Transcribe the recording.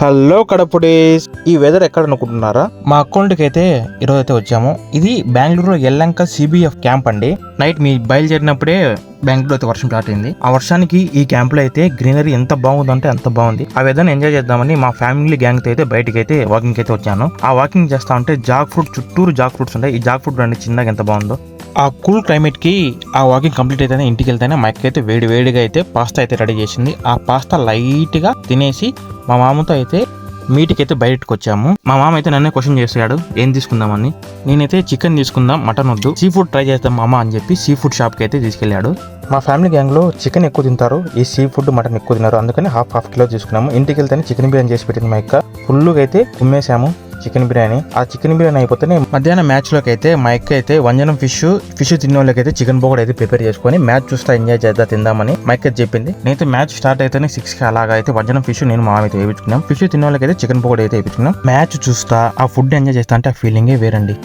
Hello కడపుడేస్, ఈ weather ఎక్కడ అనుకుంటున్నారా? మా అకౌంట్కి అయితే ఈరోజు అయితే వచ్చాము. ఇది బెంగళూరులో ఎల్లంక సిబిఎఫ్ క్యాంప్ అండి. నైట్ మీ బయలుదేరినప్పుడే బెంగళూరు అయితే వర్షం స్టార్ట్ అయింది. ఆ వర్షానికి ఈ క్యాంప్ లో అయితే గ్రీనరీ ఎంత బాగుందంటే అంత బాగుంది. ఆ వెదర్ ఎంజాయ్ చేద్దామని మా ఫ్యామిలీ గ్యాంగ్ తో అయితే బయటకి అయితే వాకింగ్ అయితే వచ్చాను. ఆ వాకింగ్ చేస్తా ఉంటే జాక్ ఫ్రూట్ చుట్టూరు జాక్ ఫ్రూట్స్ ఉంటాయి. ఈ జాక్ ఫ్రూట్ రండి చిన్నగా ఎంత బాగుందో. ఆ కూల్ క్లైమేట్ కి ఆ వాకింగ్ కంప్లీట్ అయితేనే ఇంటికి వెళ్తేనే మా అక్క అయితే వేడిగా అయితే పాస్తా అయితే రెడీ చేసింది. ఆ పాస్తా లైట్ గా తినేసి మా మామతో అయితే మీటికి అయితే బయటకు వచ్చాము. మా మామ అయితే నన్నే క్వశ్చన్ చేశాడు ఏం తీసుకుందామని. నేనైతే చికెన్ తీసుకుందాం, మటన్ వద్దు, సీ ఫుడ్ ట్రై చేద్దాం మామ అని చెప్పి సీ ఫుడ్ షాప్ కి అయితే తీసుకెళ్లాడు. మా ఫ్యామిలీ గ్యాంగ్ లో చికెన్ ఎక్కువ తింటారు, ఈ సీ ఫుడ్ మటన్ ఎక్కువ తిన్నారు. అందుకని హాఫ్ కిలో తీసుకున్నాము. ఇంటికి వెళ్తేనే చికెన్ బిర్యానీ చేసి పెట్టింది మా అక్క. ఫుల్గా అయితే ఉమ్మేశాము చికెన్ బిర్యానీ. ఆ చికెన్ బిర్యానీ అయిపోతేనే మధ్యాహ్నం మ్యాచ్ లోకి అయితే మా అక్క అయితే వంజనం ఫిష్ తిన్న వాళ్ళకి అయితే చికెన్ పకోడీ అయితే ప్రిపేర్ చేసుకుని మ్యాచ్ చూస్తా ఎంజాయ్ చేద్దా తిందామని మా అక్క చెప్పింది. నేనైతే మ్యాచ్ స్టార్ట్ అయితేనే 6 కి అలాగా అయితే వంజనం ఫిష్ నేను మా అయితే వేయించుకున్నాం. ఫిష్ తిన్న వాళ్ళకి అయితే చికెన్ పకోడీ అయితే వేయించుకున్నాం. మ్యాచ్ చూస్తా ఆ ఫుడ్ ఎంజాయ్ చేస్తా అంటే ఆ ఫీలింగే వేరండి.